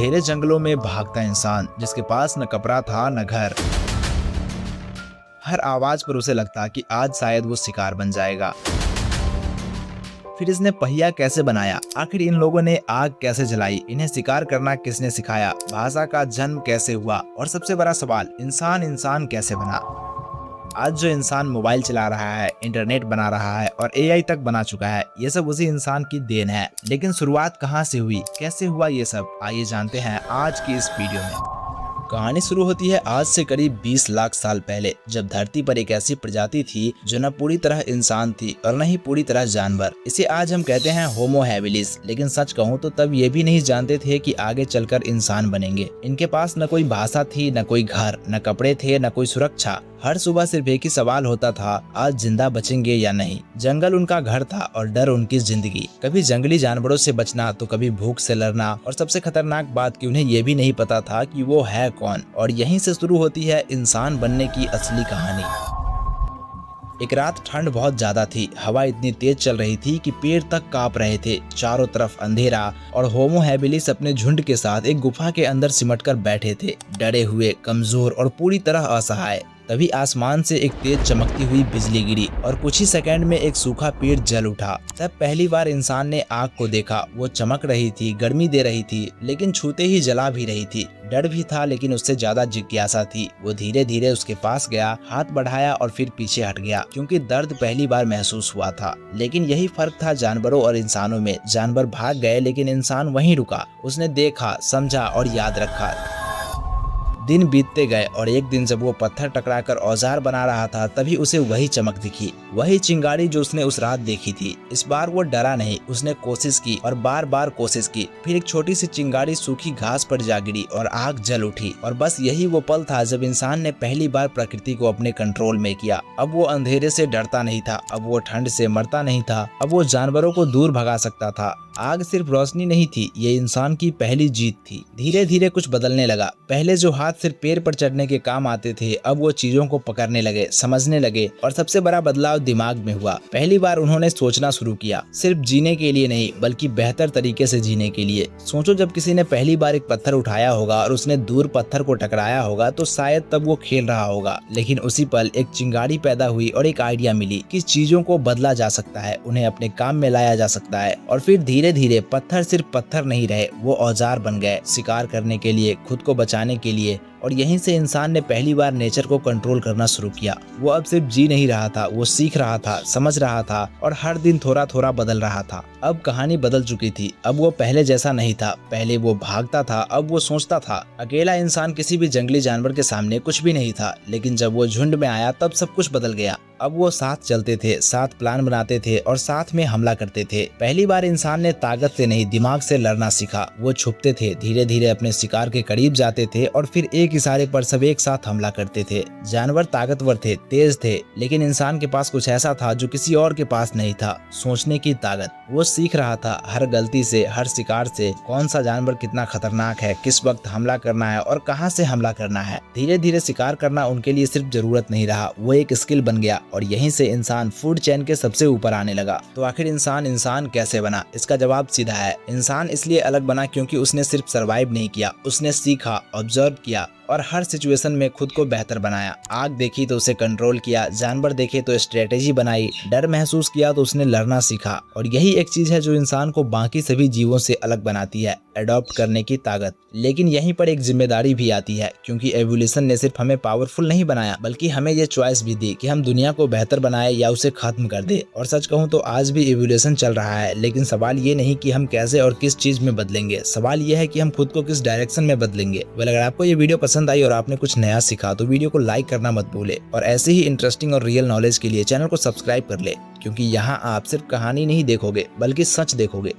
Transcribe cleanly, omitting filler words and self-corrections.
अंधेरे जंगलों में भागता इंसान जिसके पास न कपड़ा था न घर। हर आवाज पर उसे लगता कि आज शायद वो शिकार बन जाएगा। फिर इसने पहिया कैसे बनाया? आखिर इन लोगों ने आग कैसे जलाई? इन्हें शिकार करना किसने सिखाया? भाषा का जन्म कैसे हुआ? और सबसे बड़ा सवाल, इंसान इंसान कैसे बना? आज जो इंसान मोबाइल चला रहा है, इंटरनेट बना रहा है और एआई तक बना चुका है, ये सब उसी इंसान की देन है। लेकिन शुरुआत कहाँ से हुई, कैसे हुआ ये सब? आइए जानते हैं आज की इस वीडियो में। कहानी शुरू होती है आज से करीब 20 लाख साल पहले, जब धरती पर एक ऐसी प्रजाति थी जो न पूरी तरह इंसान थी और न ही पूरी तरह जानवर। इसे आज हम कहते हैं होमो हैबिलिस। लेकिन सच कहूँ तो तब ये भी नहीं जानते थे कि आगे चलकर इंसान बनेंगे। इनके पास न कोई भाषा थी, न कोई घर, न कपड़े थे, न कोई सुरक्षा। हर सुबह सिर्फ एक ही सवाल होता था, आज जिंदा बचेंगे या नहीं। जंगल उनका घर था और डर उनकी जिंदगी। कभी जंगली जानवरों से बचना तो कभी भूख से लड़ना, और सबसे खतरनाक बात कि उन्हें ये भी नहीं पता था कि वो है कौन। और यहीं से शुरू होती है इंसान बनने की असली कहानी। एक रात ठंड बहुत ज्यादा थी। हवा इतनी तेज चल रही थी कि पेड़ तक कांप रहे थे। चारों तरफ अंधेरा और होमो हैबिलिस अपने झुंड के साथ एक गुफा के अंदर सिमटकर बैठे थे, डरे हुए, कमजोर और पूरी तरह असहाय। तभी आसमान से एक तेज चमकती हुई बिजली गिरी और कुछ ही सेकंड में एक सूखा पेड़ जल उठा। तब पहली बार इंसान ने आग को देखा। वो चमक रही थी, गर्मी दे रही थी, लेकिन छूते ही जला भी रही थी। डर भी था, लेकिन उससे ज्यादा जिज्ञासा थी। वो धीरे धीरे उसके पास गया, हाथ बढ़ाया और फिर पीछे हट गया, क्योंकि दर्द पहली बार महसूस हुआ था। लेकिन यही फर्क था जानवरों और इंसानों में। जानवर भाग गए, लेकिन इंसान वहीं रुका। उसने देखा, समझा और याद रखा। दिन बीतते गए और एक दिन जब वो पत्थर टकराकर औजार बना रहा था, तभी उसे वही चमक दिखी, वही चिंगारी जो उसने उस रात देखी थी। इस बार वो डरा नहीं, उसने कोशिश की और बार बार कोशिश की। फिर एक छोटी सी चिंगारी सूखी घास पर जा गिरी और आग जल उठी। और बस यही वो पल था जब इंसान ने पहली बार प्रकृति को अपने कंट्रोल में किया। अब वो अंधेरे से डरता नहीं था, अब वो ठंड से मरता नहीं था, अब वो जानवरों को दूर भगा सकता था। आग सिर्फ रोशनी नहीं थी, ये इंसान की पहली जीत थी। धीरे धीरे कुछ बदलने लगा। पहले जो हाथ सिर्फ पेड़ पर चढ़ने के काम आते थे, अब वो चीजों को पकड़ने लगे, समझने लगे। और सबसे बड़ा बदलाव दिमाग में हुआ। पहली बार उन्होंने सोचना शुरू किया, सिर्फ जीने के लिए नहीं, बल्कि बेहतर तरीके से जीने के लिए। सोचो, जब किसी ने पहली बार एक पत्थर उठाया होगा और उसने दूर पत्थर को टकराया होगा, तो शायद तब वो खेल रहा होगा। लेकिन उसी पल एक चिंगारी पैदा हुई और एक आइडिया मिली कि चीजों को बदला जा सकता है, उन्हें अपने काम में लाया जा सकता है। और फिर धीरे धीरे पत्थर सिर्फ पत्थर नहीं रहे, वो औजार बन गए, शिकार करने के लिए, खुद को बचाने के लिए। और यहीं से इंसान ने पहली बार नेचर को कंट्रोल करना शुरू किया। वो अब सिर्फ जी नहीं रहा था, वो सीख रहा था, समझ रहा था और हर दिन थोड़ा थोड़ा बदल रहा था। अब कहानी बदल चुकी थी। अब वो पहले जैसा नहीं था। पहले वो भागता था, अब वो सोचता था। अकेला इंसान किसी भी जंगली जानवर के सामने कुछ भी नहीं था। लेकिन जब वो झुंड में आया, तब सब कुछ बदल गया। अब वो साथ चलते थे, साथ प्लान बनाते थे और साथ में हमला करते थे। पहली बार इंसान ने ताकत से नहीं, दिमाग से लड़ना सीखा। वो छुपते थे, धीरे धीरे अपने शिकार के करीब जाते थे और फिर एक इशारे पर सब एक साथ हमला करते थे। जानवर ताकतवर थे, तेज थे, लेकिन इंसान के पास कुछ ऐसा था जो किसी और के पास नहीं था, सोचने की ताकत। वो सीख रहा था हर गलती से, हर शिकार से, कौन सा जानवर कितना खतरनाक है, किस वक्त हमला करना है और कहां से हमला करना है। धीरे धीरे शिकार करना उनके लिए सिर्फ जरूरत नहीं रहा, वो एक स्किल बन गया। और यहीं से इंसान फूड चेन के सबसे ऊपर आने लगा। तो आखिर इंसान इंसान कैसे बना? इसका जवाब सीधा है, इंसान इसलिए अलग बना क्योंकि उसने सिर्फ सरवाइव नहीं किया, उसने सीखा, ऑब्जर्व किया और हर सिचुएशन में खुद को बेहतर बनाया। आग देखी तो उसे कंट्रोल किया, जानवर देखे तो स्ट्रेटेजी बनाई, डर महसूस किया तो उसने लड़ना सीखा। और यही एक चीज है जो इंसान को बाकी सभी जीवों से अलग बनाती है, अडॉप्ट करने की ताकत। लेकिन यहीं पर एक जिम्मेदारी भी आती है, क्योंकि एवोल्यूशन ने सिर्फ हमें पावरफुल नहीं बनाया, बल्कि हमें ये चॉइस भी दी कि हम दुनिया को बेहतर बनाए या उसे खत्म कर दे। और सच कहूँ तो आज भी एवोल्यूशन चल रहा है, लेकिन सवाल ये नहीं कि हम कैसे और किस चीज में बदलेंगे, सवाल ये है कि हम खुद को किस डायरेक्शन में बदलेंगे। अगर आपको ये वीडियो पसंद आई और आपने कुछ नया सीखा तो वीडियो को लाइक करना मत भूले। और ऐसे ही इंटरेस्टिंग और रियल नॉलेज के लिए चैनल को सब्सक्राइब कर ले, क्योंकि यहाँ आप सिर्फ कहानी नहीं देखोगे, बल्कि सच देखोगे।